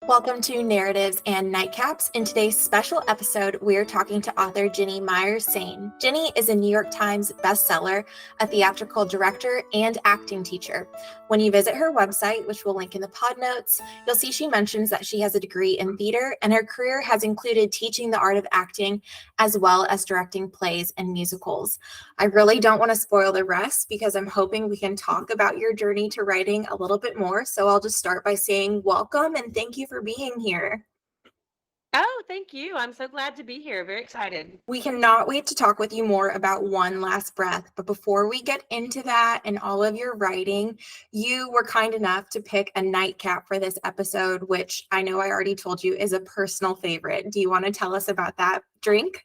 Welcome to Narratives and Nightcaps. In today's special episode, we're talking to author Ginny Myers Sain. Ginny is a New York Times bestseller, a theatrical director, and acting teacher. When you visit her website, which we'll link in the pod notes, you'll see she mentions that she has a degree in theater, and her career has included teaching the art of acting as well as directing plays and musicals. I really don't want to spoil the rest because I'm hoping we can talk about your journey to writing a little bit more. So I'll just start by saying welcome and thank you for being here. Oh, thank you. I'm so glad to be here. Very excited. We cannot wait to talk with you more about One Last Breath. But before we get into that and all of your writing, you were kind enough to pick a nightcap for this episode, which I know I already told you is a personal favorite. Do you want to tell us about that drink?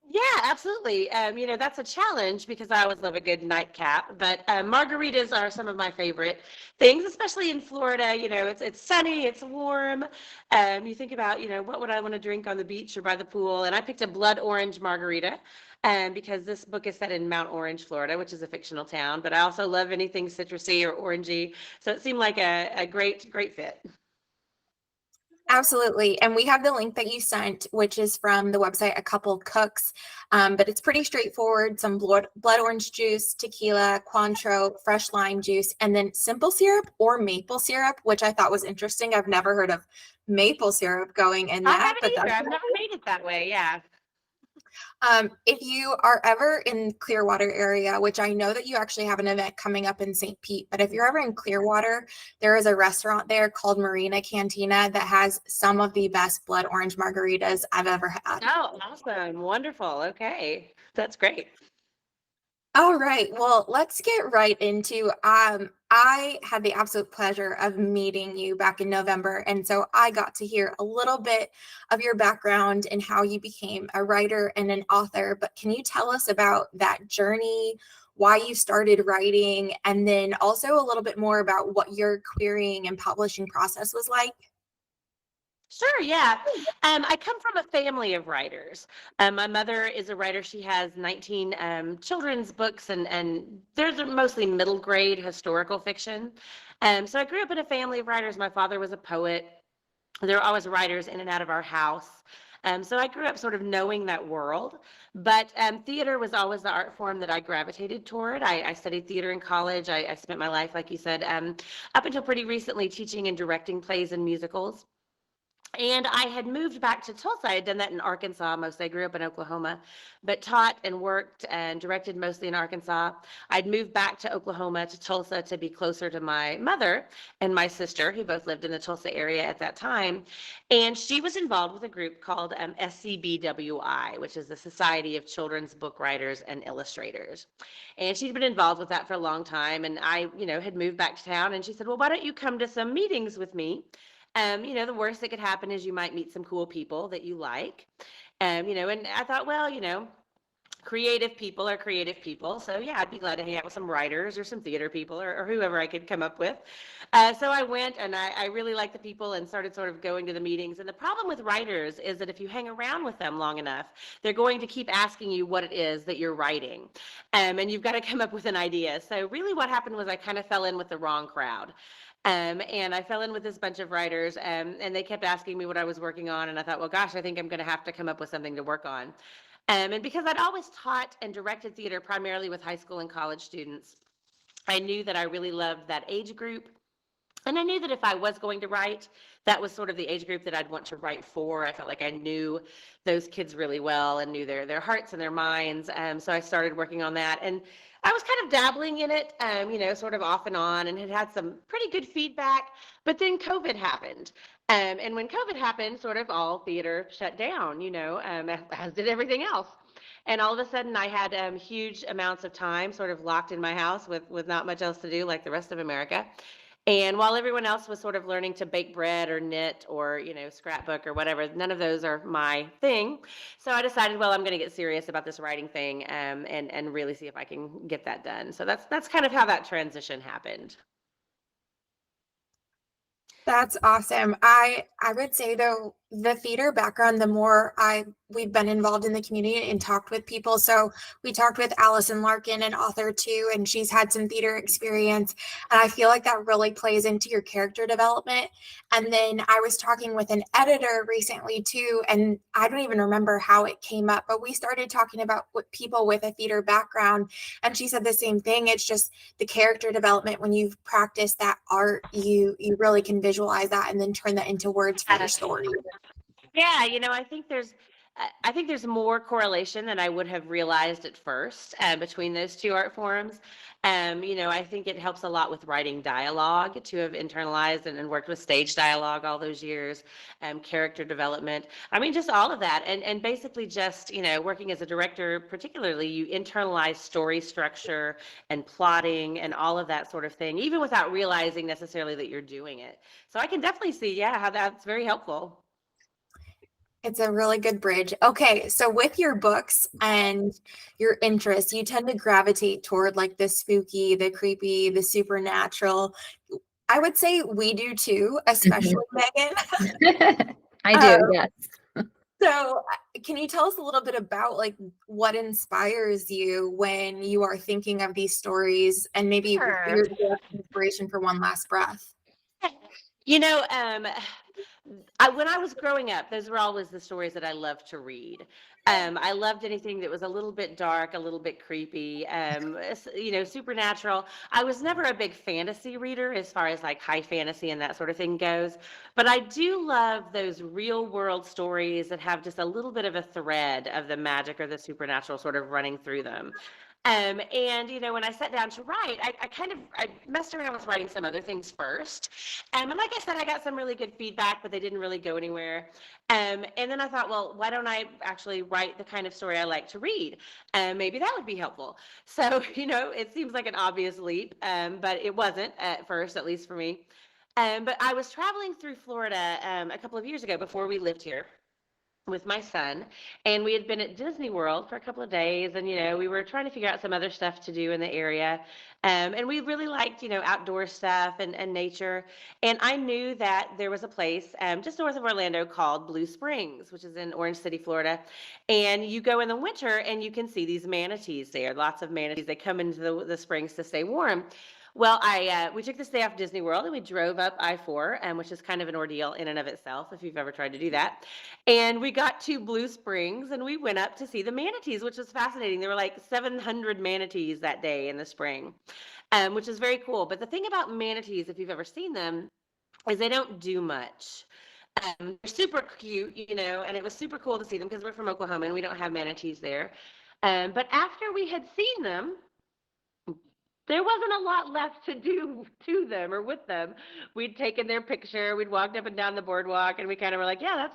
Yeah, absolutely. That's a challenge because I always love a good nightcap, but margaritas are some of my favorite things, especially in Florida. It's sunny, it's warm. You think about, what would I want to drink on the beach or by the pool? And I picked a blood orange margarita. Because this book is set in Mount Orange, Florida, which is a fictional town, but I also love anything citrusy or orangey. So it seemed like a great fit. Absolutely. And we have the link that you sent, which is from the website A Couple Cooks. But it's pretty straightforward. Some blood orange juice, tequila, Cointreau, fresh lime juice, and then simple syrup or maple syrup, which I thought was interesting. I've never heard of maple syrup going in I that, haven't but either. that's I've never made it that way. Yeah. if you are ever in Clearwater area, which I know that you actually have an event coming up in St. Pete, but if you're ever in Clearwater, there is a restaurant there called Marina Cantina that has some of the best blood orange margaritas I've ever had. Oh, awesome. Wonderful. Okay. That's great. All right. Well, let's get right into I had the absolute pleasure of meeting you back in November, and so I got to hear a little bit of your background and how you became a writer and an author. But can you tell us about that journey, why you started writing, and then also a little bit more about what your querying and publishing process was like? Sure, yeah. I come from a family of writers. My mother is a writer. She has 19 children's books, and they're mostly middle grade historical fiction. So I grew up in a family of writers. My father was a poet. There were always writers in and out of our house. So I grew up sort of knowing that world, but theater was always the art form that I gravitated toward. I studied theater in college. I spent my life, like you said, up until pretty recently, teaching and directing plays and musicals. And I had moved back to Tulsa. I had done that in Arkansas mostly. I grew up in Oklahoma, but taught and worked and directed mostly in Arkansas. I'd moved back to Oklahoma to Tulsa to be closer to my mother and my sister, who both lived in the Tulsa area at that time. And she was involved with a group called SCBWI, which is the Society of Children's Book Writers and Illustrators. And she'd been involved with that for a long time. And I, had moved back to town. And she said, well, why don't you come to some meetings with me? The worst that could happen is you might meet some cool people that you like. And I thought, well, creative people are creative people. So yeah, I'd be glad to hang out with some writers or some theater people or whoever I could come up with. So I went and I really liked the people and started sort of going to the meetings. And the problem with writers is that if you hang around with them long enough, they're going to keep asking you what it is that you're writing. And you've got to come up with an idea. So really what happened was I kind of fell in with the wrong crowd. And I fell in with this bunch of writers, and they kept asking me what I was working on. And I thought, well, gosh, I think I'm going to have to come up with something to work on. And because I'd always taught and directed theater primarily with high school and college students, I knew that I really loved that age group. And I knew that if I was going to write, that was sort of the age group that I'd want to write for. I felt like I knew those kids really well and knew their hearts and their minds. So I started working on that. And I was kind of dabbling in it, sort of off and on, and had some pretty good feedback. But then COVID happened. And when COVID happened, sort of all theater shut down, as did everything else. And all of a sudden, I had huge amounts of time sort of locked in my house with not much else to do, like the rest of America. And while everyone else was sort of learning to bake bread or knit or, scrapbook or whatever, none of those are my thing. So I decided, well, I'm going to get serious about this writing thing, and really see if I can get that done. So that's kind of how that transition happened. That's awesome. I would say though, the theater background, the more I we've been involved in the community and talked with people. So we talked with Allison Larkin, an author too, and she's had some theater experience. And I feel like that really plays into your character development. And then I was talking with an editor recently too, and I don't even remember how it came up, but we started talking about what people with a theater background. And she said the same thing. It's just the character development. When you've practiced that art, you really can visualize that and then turn that into words for your story. Yeah, I think there's more correlation than I would have realized at first between those two art forms. I think it helps a lot with writing dialogue to have internalized and worked with stage dialogue all those years, character development. I mean, just all of that, and basically just working as a director, particularly you internalize story structure and plotting and all of that sort of thing, even without realizing necessarily that you're doing it. So I can definitely see, yeah, how that's very helpful. It's a really good bridge. Okay, so with your books and your interests, you tend to gravitate toward like the spooky, the creepy, the supernatural. I would say we do too, especially Megan. I do, Um, yes. so can you tell us a little bit about like what inspires you when you are thinking of these stories and maybe Sure. your inspiration for One Last Breath? You know, when I was growing up, those were always the stories that I loved to read. I loved anything that was a little bit dark, a little bit creepy, supernatural. I was never a big fantasy reader as far as like high fantasy and that sort of thing goes, but I do love those real world stories that have just a little bit of a thread of the magic or the supernatural sort of running through them. And when I sat down to write, I messed around with writing some other things first. And like I said, I got some really good feedback, but they didn't really go anywhere. And then I thought, well, why don't I actually write the kind of story I like to read? Maybe that would be helpful. So, it seems like an obvious leap, but it wasn't at first, at least for me. But I was traveling through Florida a couple of years ago before we lived here with my son, and we had been at Disney World for a couple of days, and we were trying to figure out some other stuff to do in the area. And we really liked outdoor stuff and nature. And I knew that there was a place just north of Orlando called Blue Springs, which is in Orange City, Florida. And you go in the winter and you can see these manatees there, lots of manatees. They come into the springs to stay warm. Well, we took this day off Disney World and we drove up I-4, which is kind of an ordeal in and of itself if you've ever tried to do that. And we got to Blue Springs and we went up to see the manatees, which was fascinating. There were like 700 manatees that day in the spring, which is very cool. But the thing about manatees, if you've ever seen them, is they don't do much. They're super cute, and it was super cool to see them because we're from Oklahoma and we don't have manatees there. But after we had seen them, there wasn't a lot left to do to them or with them. We'd taken their picture, we'd walked up and down the boardwalk, and we kind of were like, yeah,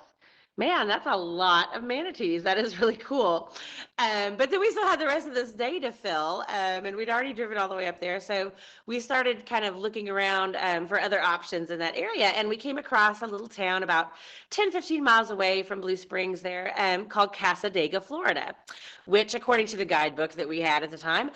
that's a lot of manatees. That is really cool. But then we still had the rest of this day to fill, and we'd already driven all the way up there. So we started kind of looking around for other options in that area, and we came across a little town about 10, 15 miles away from Blue Springs there called Casadega, Florida, which, according to the guidebook that we had at the time,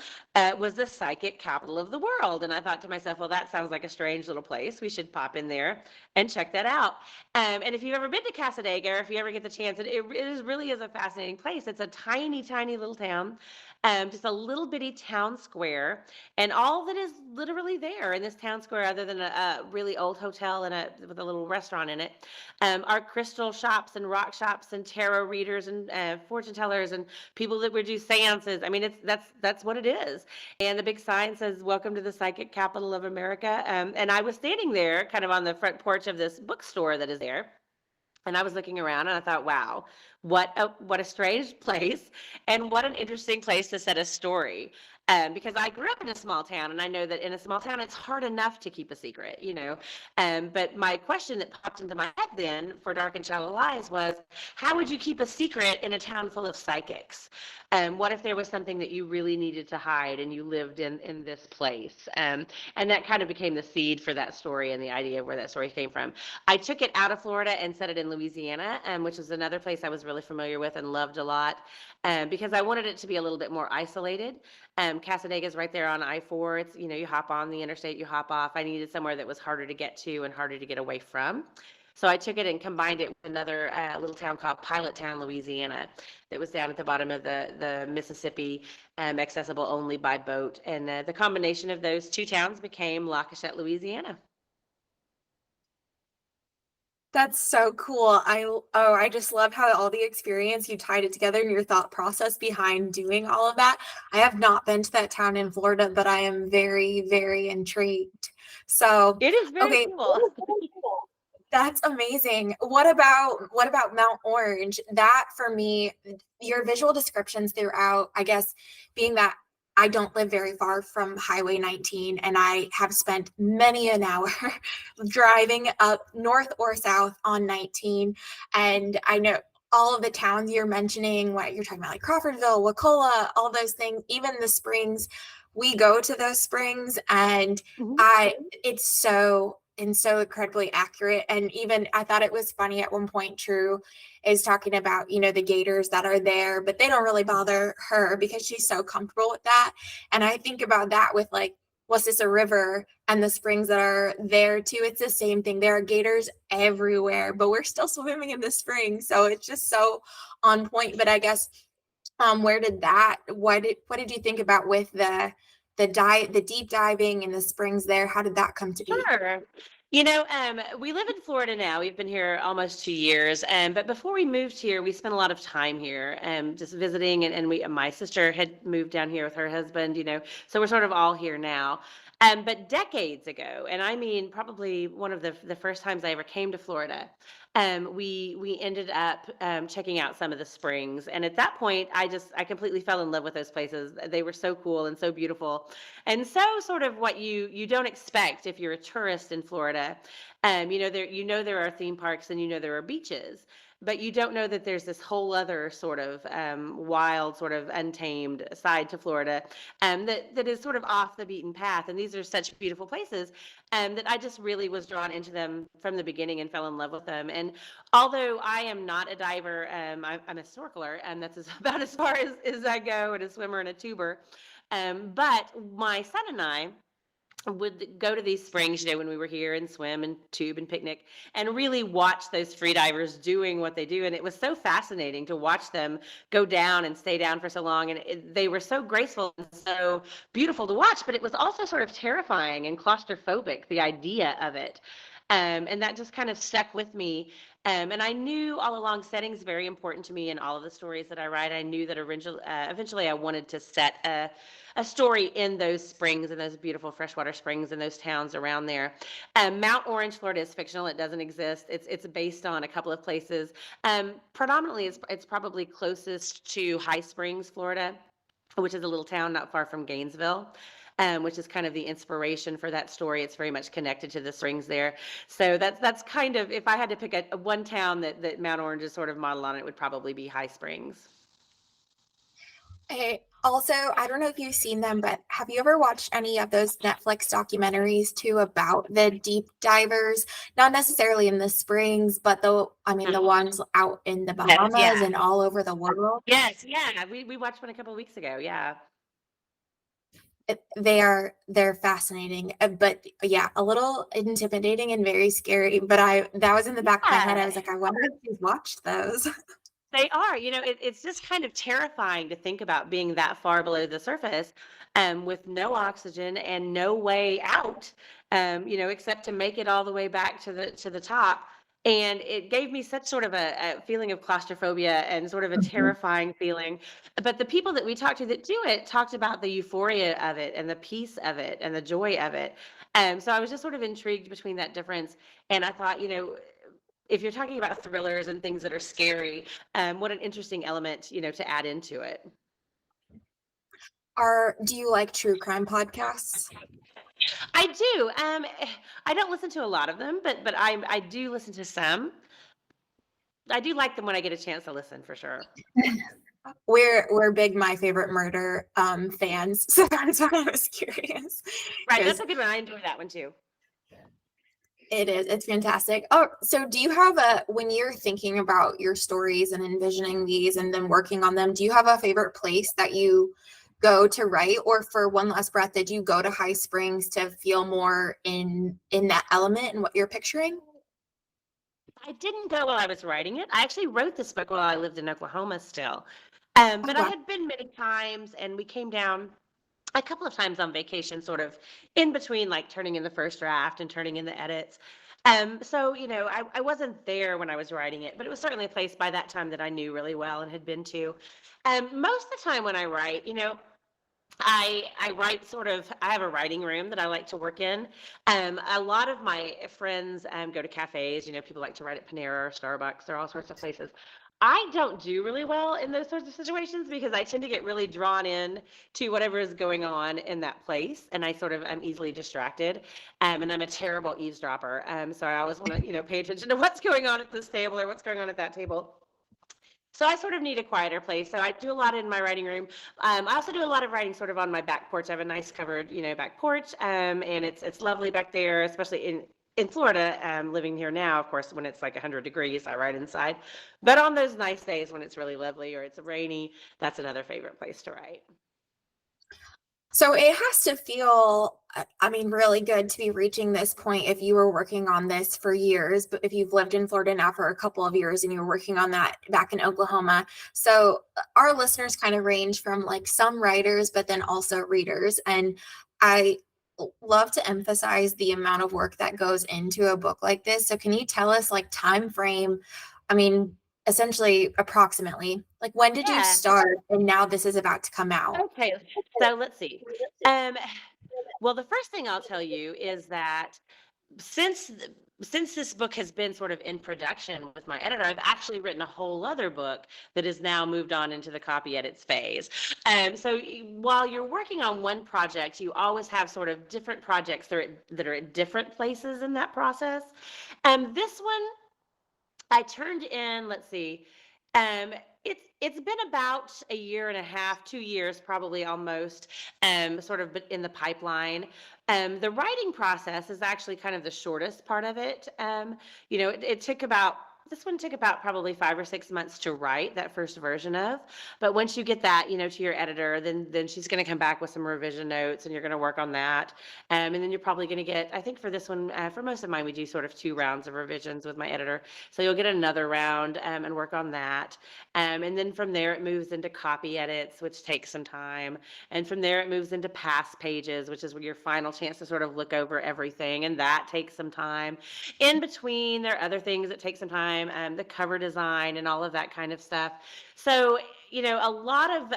was the psychic capital of the world. And I thought to myself, well, that sounds like a strange little place. We should pop in there and check that out. And if you've ever been to Casadega, or if you ever get the chance, really is a fascinating place. It's a tiny, tiny little town, just a little bitty town square, and all that is literally there in this town square, other than a really old hotel and with a little restaurant in it, are crystal shops and rock shops and tarot readers and fortune tellers and people that would do seances. I mean, that's what it is. And the big sign says, "Welcome to the psychic capital of America." And I was standing there, kind of on the front porch of this bookstore that is there. And I was looking around and I thought, wow, what a strange place, and what an interesting place to set a story. Because I grew up in a small town, and I know that in a small town, it's hard enough to keep a secret. But my question that popped into my head then for Dark and Shallow Lies was, how would you keep a secret in a town full of psychics? What if there was something that you really needed to hide and you lived in this place? And that kind of became the seed for that story and the idea of where that story came from. I took it out of Florida and set it in Louisiana, which is another place I was really familiar with and loved a lot, because I wanted it to be a little bit more isolated. Casadega is right there on I-4. It's, you hop on the interstate, you hop off. I needed somewhere that was harder to get to and harder to get away from. So I took it and combined it with another little town called Pilot Town, Louisiana, that was down at the bottom of the Mississippi, accessible only by boat. And the combination of those two towns became La Cachette, Louisiana. That's so cool. I just love how all the experience you tied it together and your thought process behind doing all of that. I have not been to that town in Florida, but I am very, very intrigued. So, It is very okay, cool. that's amazing. What about Mount Orange? That for me, your visual descriptions throughout, I guess, being that I don't live very far from Highway 19 and I have spent many an hour driving up north or south on 19. And I know all of the towns you're mentioning, what you're talking about, like Crawfordville, Wakulla, all those things, even the springs. We go to those springs and Mhm. it's so and so incredibly accurate. And even I thought it was funny at one point, True is talking about, the gators that are there, but they don't really bother her because she's so comfortable with that. And I think about that with like, was this a river and the springs that are there too? It's the same thing. There are gators everywhere, but we're still swimming in the spring. So it's just so on point. But I guess where did that what did you think about with the deep diving and the springs there? How did that come to be? Sure. We live in Florida now. We've been here almost 2 years. But before we moved here, we spent a lot of time here, just visiting. And my sister had moved down here with her husband, so we're sort of all here now. But decades ago, and I mean, probably one of the first times I ever came to Florida, we ended up checking out some of the springs. And at that point, I completely fell in love with those places. They were so cool and so beautiful. And so sort of what you don't expect if you're a tourist in Florida. There are theme parks and there are beaches, but you don't know that there's this whole other sort of wild, sort of untamed side to Florida, that is sort of off the beaten path. And these are such beautiful places, that I just really was drawn into them from the beginning and fell in love with them. And although I am not a diver, I'm a snorkeler, and that's about as far as I go, and a swimmer and a tuber. But my son and I would go to these springs, when we were here, and swim and tube and picnic, and really watch those free divers doing what they do. And it was so fascinating to watch them go down and stay down for so long. And they were so graceful and so beautiful to watch, but it was also sort of terrifying and claustrophobic, the idea of it. And that just kind of stuck with me. And I knew all along setting's very important to me in all of the stories that I write. I knew that eventually I wanted to set a story in those springs and those beautiful freshwater springs and those towns around there. Mount Orange, Florida is fictional. It doesn't exist. It's based on a couple of places. Predominantly, it's probably closest to High Springs, Florida, which is a little town not far from Gainesville. Which is kind of the inspiration for that story. It's very much connected to the springs there. So that's kind of, if I had to pick a one town that Mount Orange is sort of modeled on, it would probably be High Springs. I don't know if you've seen them, but have you ever watched any of those Netflix documentaries too about the deep divers? Not necessarily in the springs, but the ones out in the Yes, Bahamas yeah. and all over the world. Yes, yeah. We watched one a couple of weeks ago. Yeah. They're fascinating, but yeah, a little intimidating and very scary. But that was in the back of my head. I Yeah. was like, I wonder if you've watched those. They are, it's just kind of terrifying to think about being that far below the surface, with no oxygen and no way out, except to make it all the way back to the top. And it gave me such sort of a feeling of claustrophobia and sort of a Mhm. terrifying feeling. But the people that we talked to that do it talked about the euphoria of it and the peace of it and the joy of it. So I was just sort of intrigued between that difference. And I thought, if you're talking about thrillers and things that are scary, what an interesting element, to add into it. Do you like true crime podcasts? I do. I don't listen to a lot of them, but I do listen to some. I do like them when I get a chance to listen, for sure. We're big My Favorite Murder fans, so that's why I was curious. Right, that's Because a good one. I enjoy that one too. it's fantastic. Oh, so do you have when you're thinking about your stories and envisioning these and then working on them, do you have a favorite place that you go to write? Or for One Last Breath, did you go to High Springs to feel more in that element and what you're picturing? I didn't go while I was writing it. I actually wrote this book while I lived in Oklahoma still. Oh, But I wow. had been many times, and we came down a couple of times on vacation, sort of in between, like turning in the first draft and turning in the edits. So, I wasn't there when I was writing it, but it was certainly a place by that time that I knew really well and had been to. Most of the time when I write, I write sort of, I have a writing room that I like to work in. A lot of my friends go to cafes, people like to write at Panera or Starbucks or all sorts of places. I don't do really well in those sorts of situations because I tend to get really drawn in to whatever is going on in that place, and I sort of am easily distracted. And I'm a terrible eavesdropper. So I always want to, pay attention to what's going on at this table or what's going on at that table. So I sort of need a quieter place. So I do a lot in my writing room. I also do a lot of writing sort of on my back porch. I have a nice covered, back porch, and it's lovely back there, especially in Florida. Living here now, of course, when it's like 100 degrees, I write inside. But on those nice days when it's really lovely or it's rainy, that's another favorite place to write. So it has to feel, I mean, really good to be reaching this point if you were working on this for years, but if you've lived in Florida now for a couple of years and you were working on that back in Oklahoma. So our listeners kind of range from like some writers, but then also readers. And I love to emphasize the amount of work that goes into a book like this. So can you tell us like time frame? I mean, essentially approximately, like when did you Yeah. start and now this is about to come out? Okay. So let's see. Um, well, the first thing I'll tell you is that since since this book has been sort of in production with my editor, I've actually written a whole other book that has now moved on into the copy edits phase. So while you're working on one project, you always have sort of different projects that are at different places in that process. This one I turned in, let's see, it's been about a year and a half, 2 years probably almost, sort of in the pipeline. The writing process is actually kind of the shortest part of it. It took about this one took about probably 5 or 6 months to write that first version of. But once you get that, to your editor, then she's going to come back with some revision notes, and you're going to work on that. And then you're probably going to get, I think for this one, for most of mine, we do sort of 2 rounds of revisions with my editor. So you'll get another round and work on that. And then from there, it moves into copy edits, which takes some time. And from there, it moves into pass pages, which is your final chance to sort of look over everything. And that takes some time. In between, there are other things that take some time, the cover design and all of that kind of stuff. So, a lot of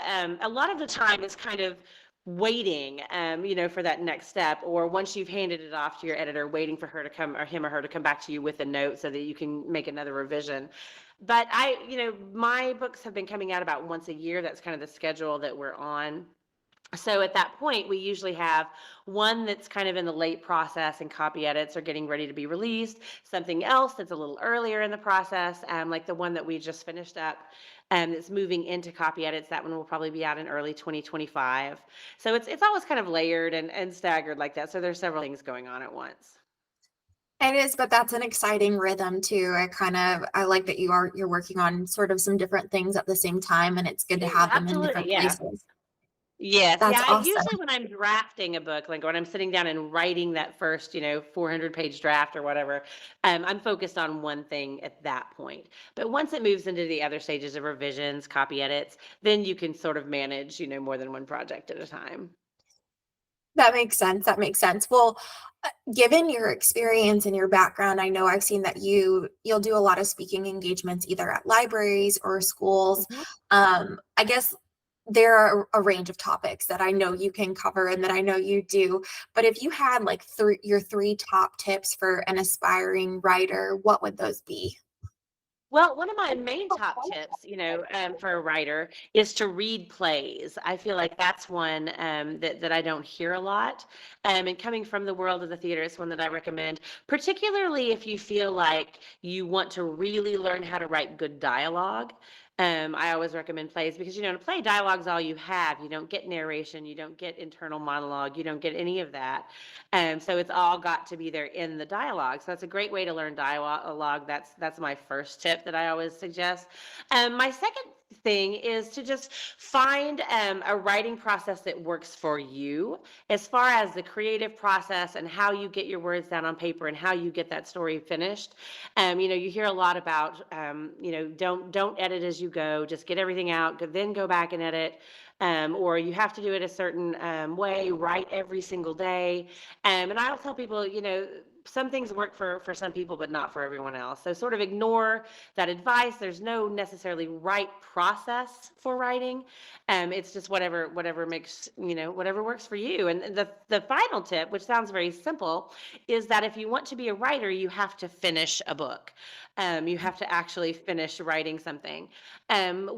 the time is kind of waiting, for that next step, or once you've handed it off to your editor, waiting for her to come, or him or her to come back to you with a note so that you can make another revision. But my books have been coming out about once a year. That's kind of the schedule that we're on. So at that point, we usually have one that's kind of in the late process and copy edits are getting ready to be released, something else that's a little earlier in the process, like the one that we just finished up, that's moving into copy edits. That one will probably be out in early 2025. So it's always kind of layered and staggered like that. So there's several things going on at once. It is, but that's an exciting rhythm too. I like that you're working on sort of some different things at the same time, and it's good to have them in Absolutely, different yeah. places. Yes, That's yeah. awesome. Usually when I'm drafting a book, like when I'm sitting down and writing that first, 400-page draft or whatever, I'm focused on one thing at that point. But once it moves into the other stages of revisions, copy edits, then you can sort of manage, more than one project at a time. That makes sense. That makes sense. Well, given your experience and your background, I know I've seen that you'll do a lot of speaking engagements either at libraries or schools. Mhm. I guess there are a range of topics that I know you can cover and that I know you do. But if you had like your three top tips for an aspiring writer, what would those be? Well, one of my main top tips, for a writer is to read plays. I feel like that's one that I don't hear a lot. And coming from the world of the theater, it's one that I recommend, particularly if you feel like you want to really learn how to write good dialogue. I always recommend plays because, in a play, dialogue's all you have. You don't get narration, you don't get internal monologue, you don't get any of that. So it's all got to be there in the dialogue. So that's a great way to learn dialogue. That's my first tip that I always suggest. My second thing is to just find a writing process that works for you as far as the creative process and how you get your words down on paper and how you get that story finished. You hear a lot about, don't edit as you go, just get everything out, then go back and edit. Or you have to do it a certain way, write every single day. And I'll tell people, some things work for some people, but not for everyone else. So sort of ignore that advice. There's no necessarily right process for writing. It's just whatever makes, whatever works for you. And the final tip, which sounds very simple, is that if you want to be a writer, you have to finish a book. You have to actually finish writing something,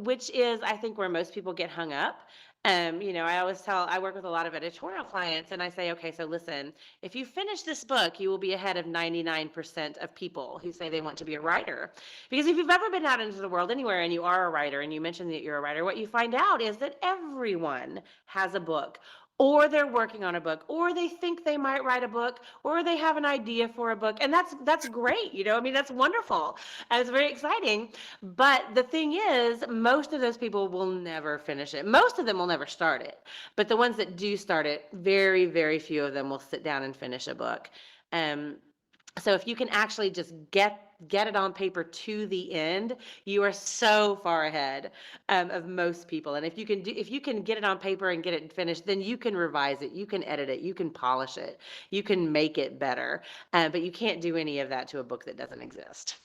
which is, I think, where most people get hung up. I work with a lot of editorial clients and I say, okay, so listen, if you finish this book, you will be ahead of 99% of people who say they want to be a writer. Because if you've ever been out into the world anywhere and you are a writer and you mention that you're a writer, what you find out is that everyone has a book, or they're working on a book, or they think they might write a book, or they have an idea for a book. And that's great. That's wonderful. And it's very exciting. But the thing is, most of those people will never finish it. Most of them will never start it. But the ones that do start it, very, very few of them will sit down and finish a book. So if you can actually just get it on paper to the end, you are so far ahead of most people. And if you can get it on paper and get it finished, then you can revise it, you can edit it, you can polish it, you can make it better. But you can't do any of that to a book that doesn't exist.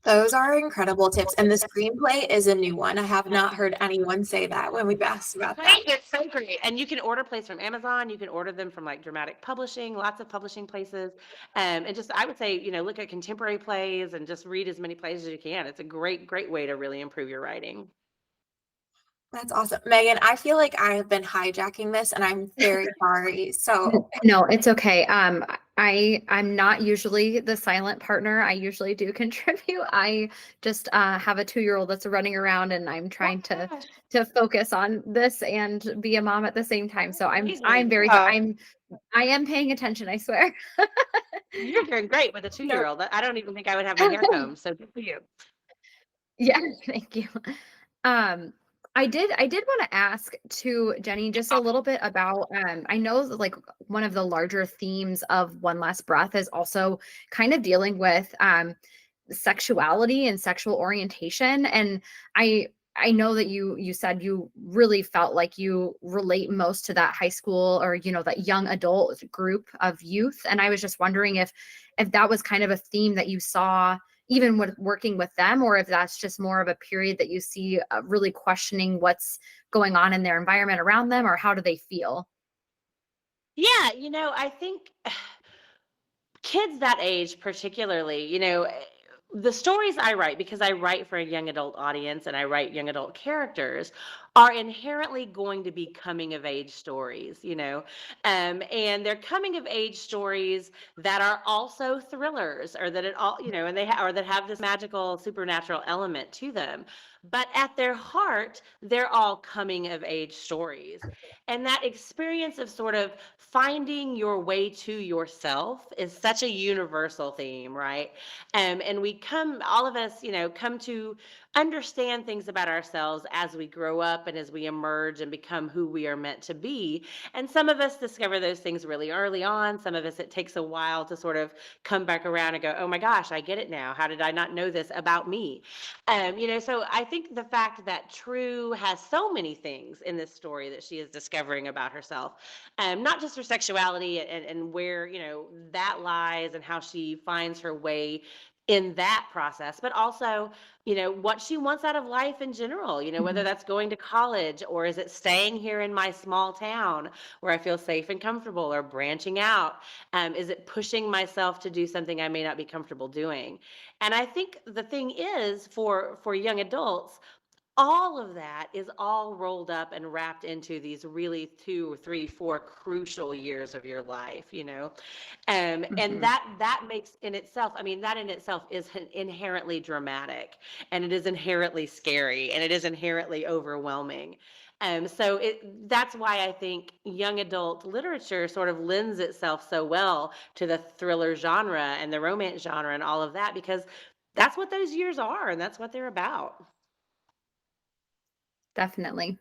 Those are incredible tips. And the screenplay is a new one. I have not heard anyone say that when we've asked about that. It's so great. And you can order plays from Amazon. You can order them from like Dramatic Publishing, lots of publishing places. And just, I would say, look at contemporary plays and just read as many plays as you can. It's a great, great way to really improve your writing. That's awesome. Megan, I feel like I have been hijacking this and I'm very sorry. So No, it's okay. I'm not usually the silent partner. I usually do contribute. I just have a 2-year-old that's running around and I'm trying to focus on this and be a mom at the same time. So I am paying attention, I swear. You're doing great with a 2-year-old. I don't even think I would have my hair combed. So good for you. Yeah, thank you. I did want to ask to Jenny just a little bit about I know that, like, one of the larger themes of One Last Breath is also kind of dealing with sexuality and sexual orientation. And I know that you said you really felt like you relate most to that high school or that young adult group of youth. And I was just wondering if that was kind of a theme that you saw even with working with them, or if that's just more of a period that you see really questioning what's going on in their environment around them, or how do they feel? Yeah, I think kids that age particularly, the stories I write, because I write for a young adult audience and I write young adult characters, are inherently going to be coming of age stories, and they're coming of age stories that are also thrillers, or that it all, and or that have this magical supernatural element to them. But at their heart, they're all coming of age stories. And that experience of sort of finding your way to yourself is such a universal theme, right? And all of us, come to understand things about ourselves as we grow up and as we emerge and become who we are meant to be. And some of us discover those things really early on. Some of us, it takes a while to sort of come back around and go, oh my gosh, I get it now. How did I not know this about me? So I think the fact that True has so many things in this story that she is discovering about herself, not just her sexuality and where, that lies, and how she finds her way in that process, but also, what she wants out of life in general, whether that's going to college, or is it staying here in my small town where I feel safe and comfortable, or branching out? Is it pushing myself to do something I may not be comfortable doing? And I think the thing is, for young adults, all of that is all rolled up and wrapped into these really 2, 3, 4 crucial years of your life, and that makes in itself, that in itself is inherently dramatic, and it is inherently scary, and it is inherently overwhelming. So that's why I think young adult literature sort of lends itself so well to the thriller genre and the romance genre and all of that, because that's what those years are, and that's what they're about. definitely.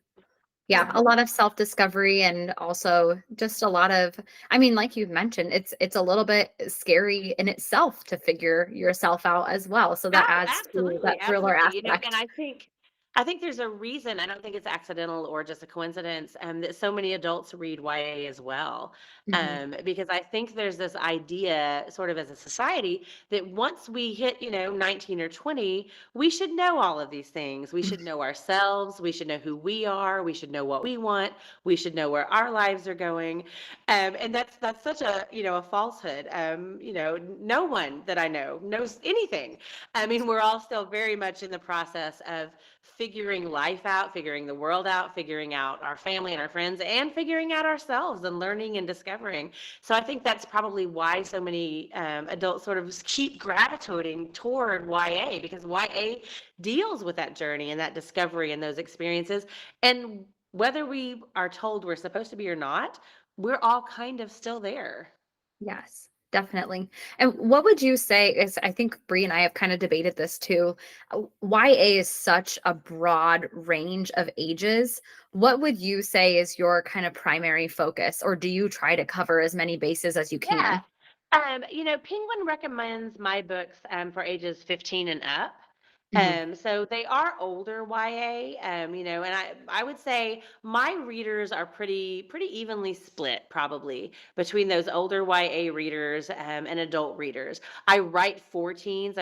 Yeah, a lot of self-discovery and also just a lot of, I mean, like you've mentioned, it's a little bit scary in itself to figure yourself out as well. So that Oh, adds to absolutely, that thriller absolutely. And aspect. I think there's a reason. I don't think it's accidental or just a coincidence, that so many adults read YA as well. Mhm. Because I think there's this idea, sort of as a society, that once we hit, 19 or 20, we should know all of these things. We should know ourselves. We should know who we are. We should know what we want. We should know where our lives are going. And that's such a, a falsehood. No one that I know knows anything. I mean, we're all still very much in the process of figuring life out, figuring the world out, figuring out our family and our friends, and figuring out ourselves and learning and discovering. So I think that's probably why so many adults sort of keep gravitating toward YA, because YA deals with that journey and that discovery and those experiences. And whether we are told we're supposed to be or not, we're all kind of still there. Yes, definitely. And what would you say is, I think Bree and I have kind of debated this too. YA is such a broad range of ages. What would you say is your kind of primary focus, or do you try to cover as many bases as you Yeah. can? Penguin recommends my books for ages 15 and up. Mhm. So they are older YA, and I would say my readers are pretty evenly split probably between those older YA readers and adult readers. I write for teens,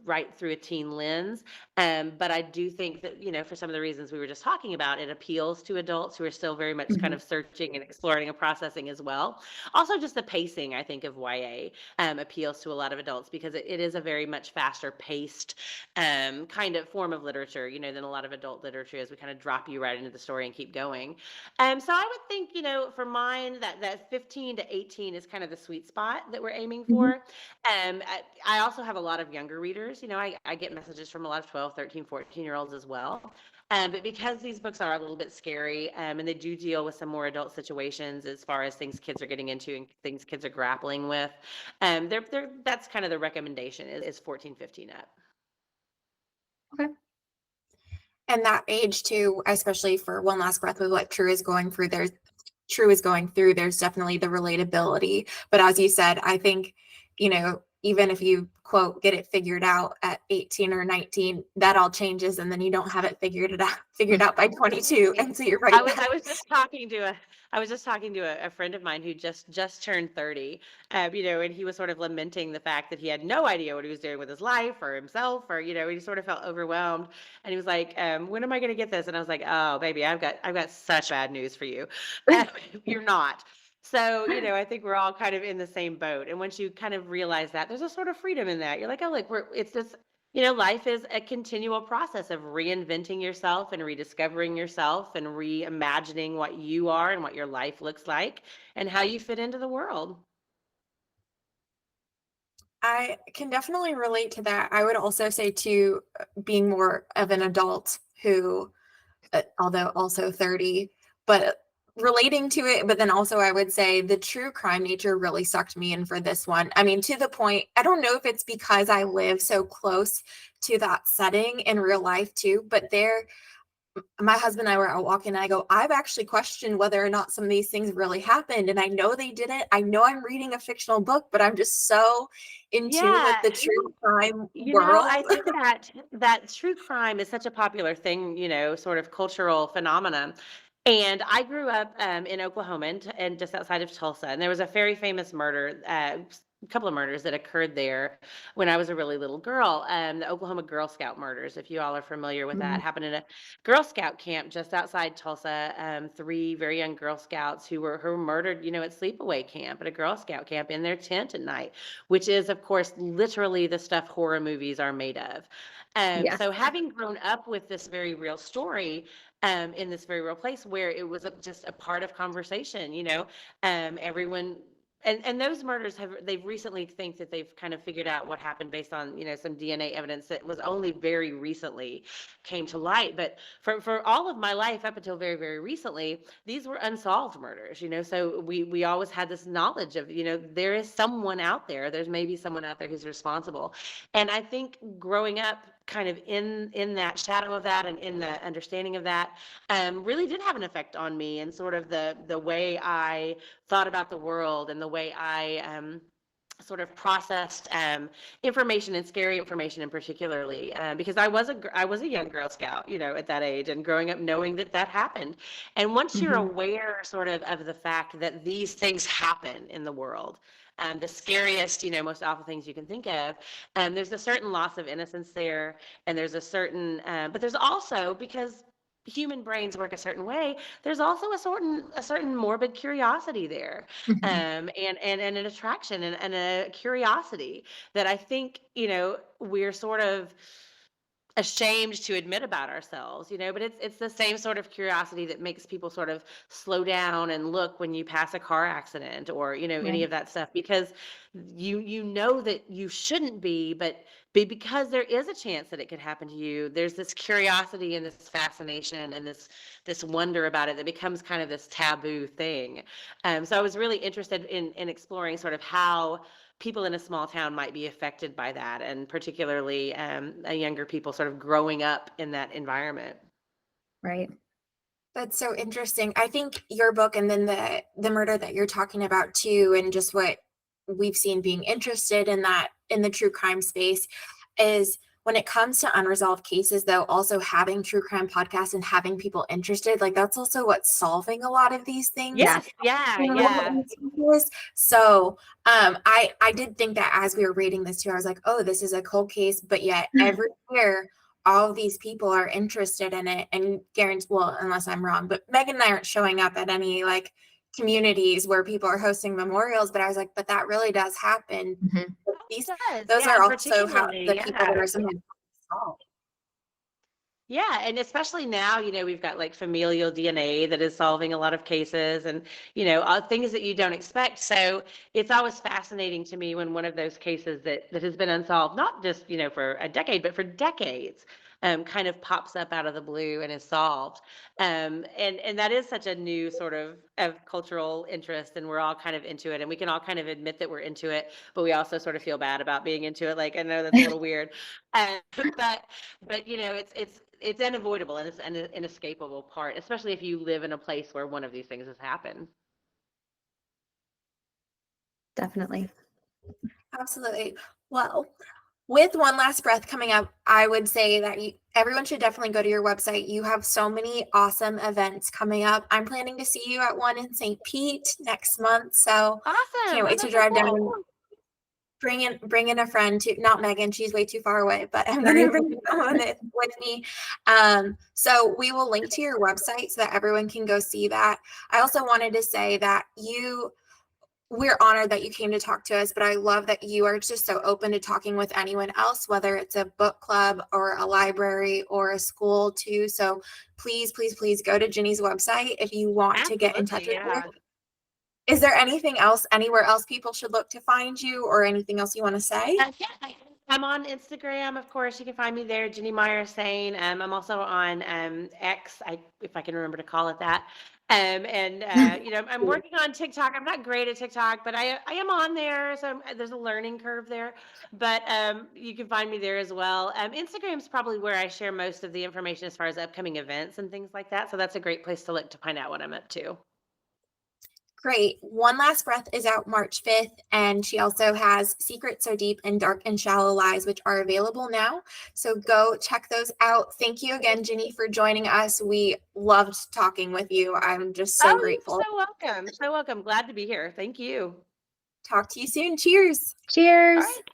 write through a teen lens, but I do think that, for some of the reasons we were just talking about, it appeals to adults who are still very much kind Mhm. of searching and exploring and processing as well. Also, just the pacing, I think, of YA appeals to a lot of adults because it is a very much faster paced kind of form of literature, than a lot of adult literature is. We kind of drop you right into the story and keep going. So I would think, for mine, that 15 to 18 is kind of the sweet spot that we're aiming Mhm. for. I also have a lot of younger readers. I get messages from a lot of 12, 13, 14-year-olds as well. But because these books are a little bit scary, and they do deal with some more adult situations as far as things kids are getting into and things kids are grappling with, that's kind of the recommendation is 14, 15 up. Okay. And that age too, especially for One Last Breath with what True is going through, there's definitely the relatability. But as you said, I think, even if you quote get it figured out at 18 or 19, that all changes and then you don't have it figured out by 22. And so you're right I was back. I was just talking to a friend of mine who just turned 30, and he was sort of lamenting the fact that he had no idea what he was doing with his life or himself, or he sort of felt overwhelmed, and he was like, "When am I going to get this?" And I was like, "Oh, baby, I've got such bad news for you. You're not." So, I think we're all kind of in the same boat, and once you kind of realize that, there's a sort of freedom in that. You're like, "Oh, look, it's just." Life is a continual process of reinventing yourself and rediscovering yourself and reimagining what you are and what your life looks like and how you fit into the world. I can definitely relate to that. I would also say too, being more of an adult who, although also 30, but relating to it. But then also, I would say the true crime nature really sucked me in for this one. I mean, to the point, I don't know if it's because I live so close to that setting in real life too, but my husband and I were out walking, and I go, I've actually questioned whether or not some of these things really happened. And I know they didn't. I know I'm reading a fictional book, but I'm just so in tune with Yeah, the true crime world. I think that true crime is such a popular thing, sort of cultural phenomenon. And I grew up in Oklahoma and just outside of Tulsa, and there was a very famous murder, a couple of murders that occurred there when I was a really little girl. The Oklahoma Girl Scout murders, if you all are familiar with that, Mhm. happened in a Girl Scout camp just outside Tulsa. Three very young Girl Scouts who were murdered, at sleepaway camp, at a Girl Scout camp in their tent at night, which is, of course, literally the stuff horror movies are made of. Yes. So having grown up with this very real story, in this very real place where it was just a part of conversation, everyone. And those murders they've recently think that they've kind of figured out what happened based on, some DNA evidence that was only very recently came to light. But for all of my life up until very, very recently, these were unsolved murders, so we always had this knowledge of, there is someone out there, there's maybe someone out there who's responsible. And I think growing up kind of in that shadow of that and in the understanding of that, really did have an effect on me and sort of the way I thought about the world and the way I sort of processed information, and scary information in particularly, because I was a young Girl Scout, at that age, and growing up knowing that that happened. And once you're aware sort of the fact that these things happen in the world, the scariest, most awful things you can think of, there's a certain loss of innocence there, and there's a certain, but there's also, because human brains work a certain way, there's also a certain morbid curiosity there, and an attraction and a curiosity that I think, we're sort of ashamed to admit about ourselves, but it's the same sort of curiosity that makes people sort of slow down and look when you pass a car accident, or any Right. of that stuff, because you know that you shouldn't be, but because there is a chance that it could happen to you, there's this curiosity and this fascination and this wonder about it that becomes kind of this taboo thing. So I was really interested in exploring sort of how people in a small town might be affected by that, and particularly younger people sort of growing up in that environment. Right. That's so interesting. I think your book, and then the murder that you're talking about too, and just what we've seen being interested in that in the true crime space, is when it comes to unresolved cases, though, also having true crime podcasts and having people interested, like that's also what's solving a lot of these things. Yeah. Yeah. So I did think that as we were reading this too, I was like, oh, this is a cold case, but yet every year all of these people are interested in it, and guarantee, well, unless I'm wrong, but Megan and I aren't showing up at any like communities where people are hosting memorials, but I was like, but that really does happen. But It does. those Yeah, are and also how the particularly, people that yeah. are sometimes solved. Yeah, and especially now, we've got like familial DNA that is solving a lot of cases, and things that you don't expect. So it's always fascinating to me when one of those cases that has been unsolved, not just for a decade, but for decades, kind of pops up out of the blue and is solved. And that is such a new sort of cultural interest, and we're all kind of into it, and we can all kind of admit that we're into it, but we also sort of feel bad about being into it. Like, I know that's a little weird, but it's unavoidable, and it's an inescapable part, especially if you live in a place where one of these things has happened. Definitely. Absolutely. Well, with One Last Breath coming up, I would say that everyone should definitely go to your website. You have so many awesome events coming up. I'm planning to see you at one in St. Pete next month, so Awesome. can't Oh, wait to that's so drive down. cool. Bring in a friend to, not Megan, she's way too far away, but I'm gonna bring someone with me. So we will link to your website so that everyone can go see that. I also wanted to say that we're honored that you came to talk to us, but I love that you are just so open to talking with anyone else, whether it's a book club or a library or a school too. So please, please, please go to Ginny's website if you want to get in touch Absolutely, with her. yeah. Is there anything else, anywhere else people should look to find you, or anything else you want to say? Yeah, I'm on Instagram, of course. You can find me there, Ginny Myers Sain. I'm also on X, if I can remember to call it that. And I'm working on TikTok. I'm not great at TikTok, but I am on there, so there's a learning curve there. But you can find me there as well. Instagram's probably where I share most of the information as far as upcoming events and things like that. So that's a great place to look to find out what I'm up to. Great. One Last Breath is out March 5th, and she also has Secret So Deep and Dark and Shallow Lies, which are available now. So go check those out. Thank you again, Ginny, for joining us. We loved talking with you. I'm just so Oh, grateful. you're so welcome. So welcome. Glad to be here. Thank you. Talk to you soon. Cheers. All Cheers. right.